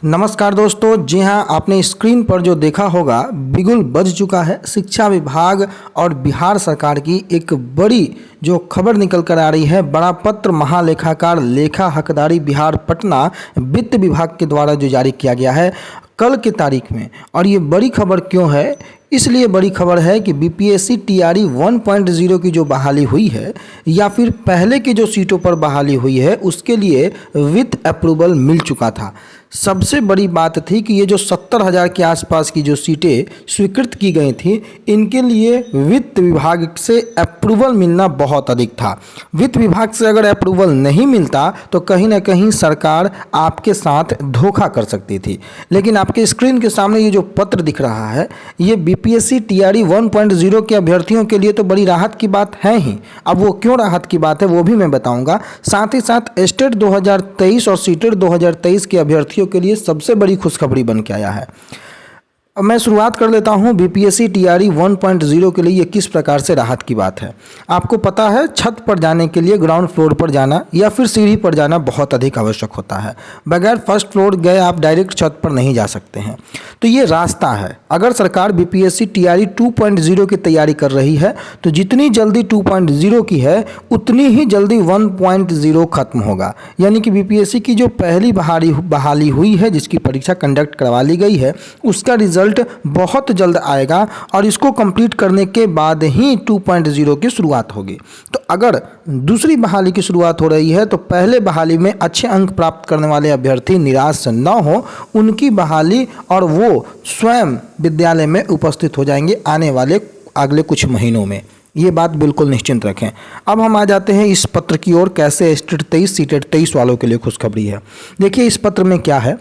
नमस्कार दोस्तों, जी हाँ, आपने स्क्रीन पर जो देखा होगा बिगुल बज चुका है। शिक्षा विभाग और बिहार सरकार की एक बड़ी जो खबर निकल कर आ रही है। बड़ा पत्र महालेखाकार लेखा हकदारी बिहार पटना वित्त विभाग के द्वारा जो जारी किया गया है कल की तारीख में। और ये बड़ी खबर क्यों है? इसलिए बड़ी खबर है कि बीपीएससी टीआरई 1.0 की जो बहाली हुई है या फिर पहले की जो सीटों पर बहाली हुई है उसके लिए वित्त अप्रूवल मिल चुका था। सबसे बड़ी बात थी कि ये जो 70,000 के आसपास की जो सीटें स्वीकृत की गई थी इनके लिए वित्त विभाग से अप्रूवल मिलना बहुत अधिक था। वित्त विभाग से अगर अप्रूवल नहीं मिलता तो कहीं ना कहीं सरकार आपके साथ धोखा कर सकती थी। लेकिन आपके स्क्रीन के सामने ये जो पत्र दिख रहा है ये बीपीएससी टीआरई 1.0 के अभ्यर्थियों के लिए तो बड़ी राहत की बात है ही। अब वो क्यों राहत की बात है वो भी मैं बताऊंगा। साथ ही साथ स्टेट 2023 और सीटेट 2023 के अभ्यर्थियों के लिए सबसे बड़ी खुशखबरी बन के आया है। अब मैं शुरुआत कर लेता हूं बीपीएससी टीआरई 1.0 के लिए ये किस प्रकार से राहत की बात है। आपको पता है छत पर जाने के लिए ग्राउंड फ्लोर पर जाना या फिर सीढ़ी पर जाना बहुत अधिक आवश्यक होता है। बगैर फर्स्ट फ्लोर गए आप डायरेक्ट छत पर नहीं जा सकते हैं। तो ये रास्ता है। अगर सरकार बीपीएससी टीआरई 2.0 की तैयारी कर रही है तो जितनी जल्दी 2.0 की है उतनी ही जल्दी 1.0 खत्म होगा। यानी कि बीपीएससी की जो पहली बहाली हुई है जिसकी परीक्षा कंडक्ट करवा ली गई है उसका रिजल्ट बहुत जल्द आएगा और इसको कंप्लीट करने के बाद ही 2.0 की शुरुआत होगी। तो अगर दूसरी बहाली की शुरुआत हो रही है तो पहले बहाली में अच्छे अंक प्राप्त करने वाले अभ्यर्थी निराश न हो, उनकी बहाली और वो स्वयं विद्यालय में उपस्थित हो जाएंगे आने वाले अगले कुछ महीनों में। ये बात बिल्कुल निश्चिंत रखें। अब हम आ जाते हैं इस पत्र की ओर। कैसे स्टेट 23 सीटेट 23 वालों के लिए खुशखबरी है। देखिए इस पत्र में क्या है।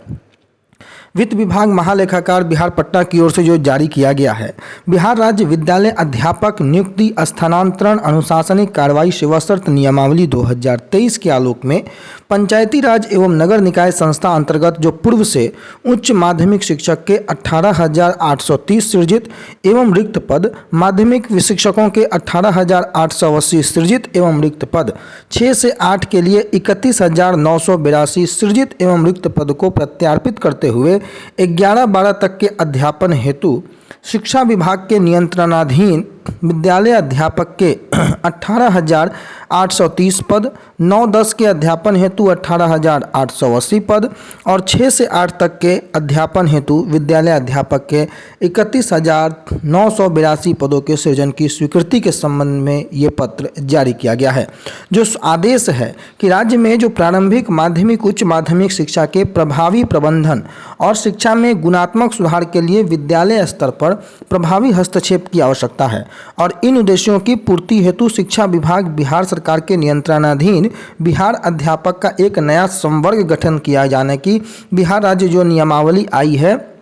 वित्त विभाग महालेखाकार बिहार पटना की ओर से जो जारी किया गया है, बिहार राज्य विद्यालय अध्यापक नियुक्ति स्थानांतरण अनुशासनिक कार्रवाई सेवा शर्त नियमावली 2023 के आलोक में पंचायती राज एवं नगर निकाय संस्था अंतर्गत जो पूर्व से उच्च माध्यमिक शिक्षक के 18,830 सृजित एवं रिक्त पद, माध्यमिक शिक्षकों के 18,880 सृजित एवं रिक्त पद, 6 से 8 के लिए 31,982 सृजित एवं रिक्त पद को प्रत्यार्पित करते हुए 11-12 तक के अध्यापन हेतु शिक्षा विभाग के नियंत्रणाधीन विद्यालय अध्यापक के 18,830 पद, 9-10 के अध्यापन हेतु 18,880 पद और 6 से 8 तक के अध्यापन हेतु विद्यालय अध्यापक के 31,982 पदों के सृजन की स्वीकृति के संबंध में ये पत्र जारी किया गया है। जो आदेश है कि राज्य में जो प्रारंभिक माध्यमिक उच्च माध्यमिक शिक्षा के प्रभावी प्रबंधन और शिक्षा में गुणात्मक सुधार के लिए विद्यालय स्तर पर प्रभावी हस्तक्षेप की आवश्यकता है और इन उद्देश्यों की पूर्ति हेतु शिक्षा विभाग बिहार सरकार के नियंत्रणाधीन बिहार अध्यापक का एक नया संवर्ग गठन किया जाने की बिहार राज्य जो नियमावली आई है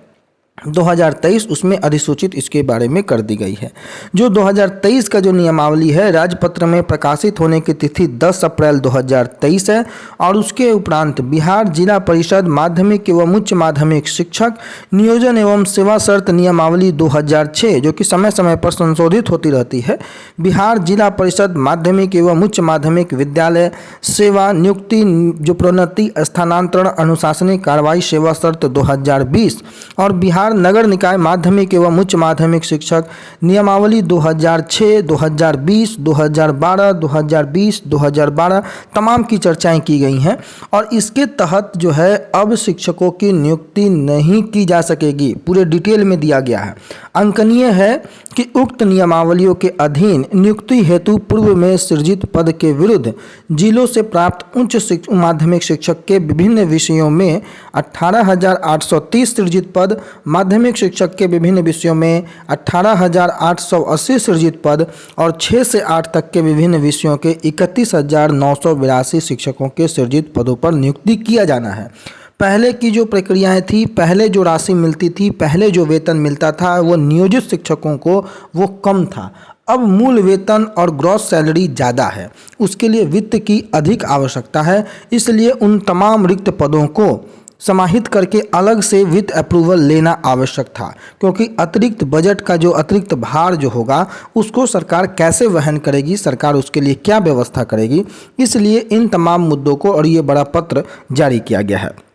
2023 उसमें अधिसूचित इसके बारे में कर दी गई है। जो 2023 का जो नियमावली है राजपत्र में प्रकाशित होने की तिथि 10 अप्रैल 2023 है और उसके उपरांत बिहार जिला परिषद माध्यमिक एवं उच्च माध्यमिक शिक्षक नियोजन एवं सेवा शर्त नियमावली 2006 जो कि समय समय पर संशोधित होती रहती है, बिहार जिला परिषद माध्यमिक एवं उच्च माध्यमिक विद्यालय सेवा नियुक्ति जो प्रोन्नति स्थानांतरण अनुशासनिक कार्रवाई सेवा शर्त 2020 और बिहार नगर निकाय माध्यमिक एवं उच्च माध्यमिक शिक्षक नियमावली 2006, 2020, 2012, 2020, 2012 तमाम की चर्चाएं की गई हैं और इसके तहत जो है अब शिक्षकों की नियुक्ति नहीं की जा सकेगी। पूरे डिटेल में दिया गया है। अंकनीय है कि उक्त नियमावलियों के अधीन नियुक्ति हेतु पूर्व में सृजित पद के विरुद्ध जिलों से प्राप्त उच्च माध्यमिक शिक्षक के विभिन्न विषयों में 18,830 सृजित पद, माध्यमिक शिक्षक के विभिन्न विषयों में 18,880 सृजित पद और 6 से 8 तक के विभिन्न विषयों के 31,982 शिक्षकों के सृजित पदों पर नियुक्ति किया जाना है। पहले की जो प्रक्रियाएं थी, पहले जो राशि मिलती थी, पहले जो वेतन मिलता था वो नियोजित शिक्षकों को वो कम था। अब मूल वेतन और ग्रॉस सैलरी ज़्यादा है, उसके लिए वित्त की अधिक आवश्यकता है। इसलिए उन तमाम रिक्त पदों को समाहित करके अलग से वित्त अप्रूवल लेना आवश्यक था, क्योंकि अतिरिक्त बजट का जो अतिरिक्त भार जो होगा उसको सरकार कैसे वहन करेगी, सरकार उसके लिए क्या व्यवस्था करेगी। इसलिए इन तमाम मुद्दों को और ये बड़ा पत्र जारी किया गया है।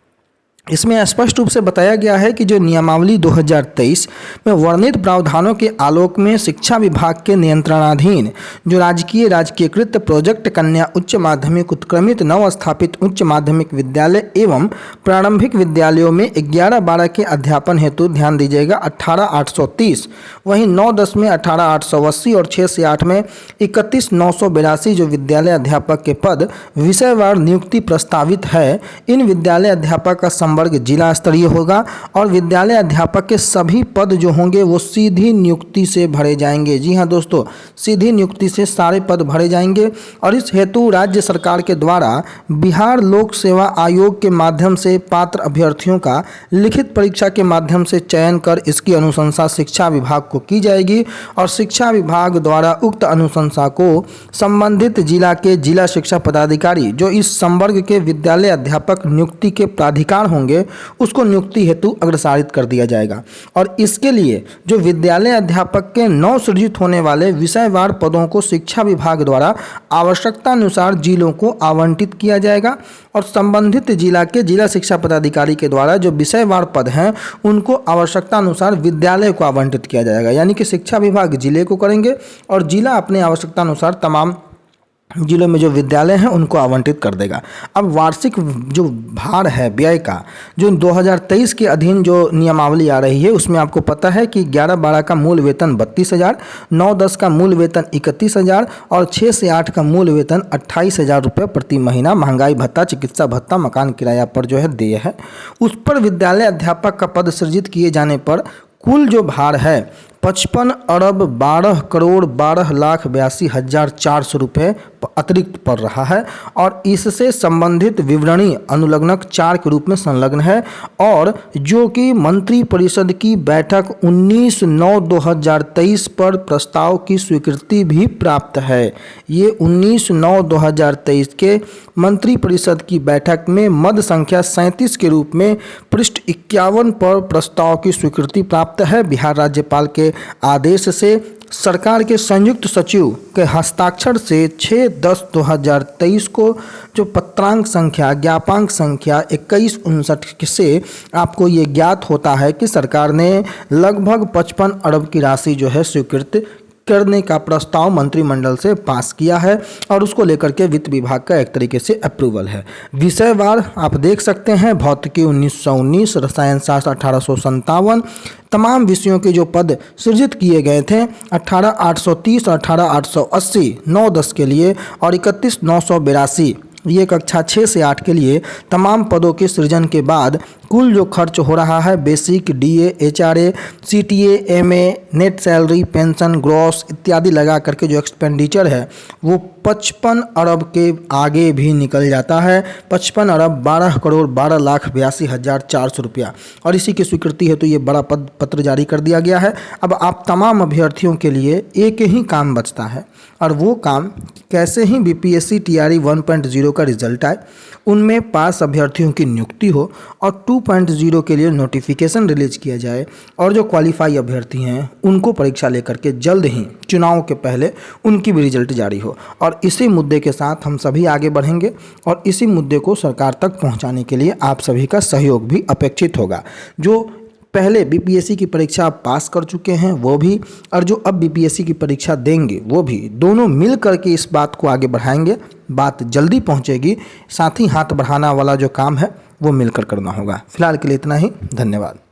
इसमें स्पष्ट रूप से बताया गया है कि जो नियमावली 2023 में वर्णित प्रावधानों के आलोक में शिक्षा विभाग के नियंत्रणाधीन जो राजकीयकृत प्रोजेक्ट कन्या उच्च माध्यमिक उत्क्रमित नव स्थापित उच्च माध्यमिक विद्यालय एवं प्रारंभिक विद्यालयों में 11-12 के अध्यापन हेतु ध्यान दीजिएगा 18,830, वहीं 9-10 में 18,880 और 6 से 8 में 31,982 जो विद्यालय अध्यापक के पद विषयवार नियुक्ति प्रस्तावित है। इन विद्यालय अध्यापक का वर्ग जिला स्तरीय होगा और विद्यालय अध्यापक के सभी पद जो होंगे वो सीधी नियुक्ति से भरे जाएंगे। जी हां दोस्तों, सीधी नियुक्ति से सारे पद भरे जाएंगे और इस हेतु राज्य सरकार के द्वारा बिहार लोक सेवा आयोग के माध्यम से पात्र अभ्यर्थियों का लिखित परीक्षा के माध्यम से चयन कर इसकी अनुशंसा शिक्षा विभाग को की जाएगी और शिक्षा विभाग द्वारा उक्त अनुशंसा को संबंधित जिला के जिला शिक्षा पदाधिकारी जो इस संवर्ग के विद्यालय अध्यापक नियुक्ति के प्राधिकार होंगे उसको नियुक्ति हेतु अग्रसारित कर दिया जाएगा। और इसके लिए जो विद्यालय अध्यापक के नव सृजित होने वाले विषयवार पदों को शिक्षा विभाग द्वारा आवश्यकता अनुसार जिलों को आवंटित किया जाएगा और संबंधित जिला के जिला शिक्षा पदाधिकारी के द्वारा जो विषयवार पद हैं उनको आवश्यकता अनुसार विद्यालय को आवंटित किया जाएगा। यानी कि शिक्षा विभाग जिले को करेंगे और जिला अपने आवश्यकता अनुसार तमाम जिलों में जो विद्यालय हैं उनको आवंटित कर देगा। अब वार्षिक जो भार है व्यय का जो 2023 के अधीन जो नियमावली आ रही है उसमें आपको पता है कि 11-12 का मूल वेतन 32,000, 9-10 का मूल वेतन 31,000 और 6 से 8 का मूल वेतन 28,000 रुपये प्रति महीना महंगाई भत्ता, चिकित्सा भत्ता, मकान किराया पर जो है देय है। उस पर विद्यालय अध्यापक का पद सृजित किए जाने पर कुल जो भार है 55,12,12,82,400 रुपये अतिरिक्त पड़ रहा है और इससे संबंधित विवरणी अनुलग्नक 4 के रूप में संलग्न है और जो कि मंत्री परिषद की बैठक 19/9/2023 पर प्रस्ताव की स्वीकृति भी प्राप्त है। ये 19/9/2023 के मंत्री परिषद की बैठक में मद संख्या 37 के रूप में पृष्ठ 51 पर प्रस्ताव की स्वीकृति प्राप्त है। बिहार राज्यपाल के आदेश से सरकार के संयुक्त सचिव के हस्ताक्षर से 6/10/2023 को जो पत्रांक संख्या ज्ञापांक संख्या 2159 से आपको ये ज्ञात होता है कि सरकार ने लगभग 55 अरब की राशि जो है स्वीकृत करने का प्रस्ताव मंत्रिमंडल से पास किया है और उसको लेकर के वित्त विभाग का एक तरीके से अप्रूवल है। विषयवार आप देख सकते हैं भौतिकी 1919, रसायन शास्त्र 1857, तमाम विषयों के जो पद सृजित किए गए थे 18,830 और 18,880 9-10 के लिए और 31,982 ये कक्षा 6 से 8 के लिए तमाम पदों के सृजन के बाद कुल जो खर्च हो रहा है basic, DA, HRA, CTA, MA, net salary, pension, gross इत्यादि लगा करके जो एक्सपेंडिचर है वो 55 अरब के आगे भी निकल जाता है। 55 अरब 12,12,82,400 रुपया और इसी की स्वीकृति है तो ये बड़ा पत्र जारी कर दिया गया है। अब आप तमाम अभ्यर्थियों के लिए एक ही काम बचता है और वो काम कैसे ही बीपीएससी टीआरई 1.0 का रिजल्ट आए, उनमें पास अभ्यर्थियों की नियुक्ति हो और 2.0 के लिए नोटिफिकेशन रिलीज किया जाए और जो क्वालिफाई अभ्यर्थी हैं उनको परीक्षा लेकर के जल्द ही चुनाव के पहले उनकी भी रिजल्ट जारी हो। और इसी मुद्दे के साथ हम सभी आगे बढ़ेंगे और इसी मुद्दे को सरकार तक पहुंचाने के लिए आप सभी का सहयोग भी अपेक्षित होगा। जो पहले बीपीएससी की परीक्षा आप पास कर चुके हैं वो भी और जो अब बीपीएससी की परीक्षा देंगे वो भी, दोनों मिल करके इस बात को आगे बढ़ाएंगे। बात जल्दी पहुंचेगी, साथ ही हाथ बढ़ाना वाला जो काम है वो मिलकर करना होगा। फिलहाल के लिए इतना ही, धन्यवाद।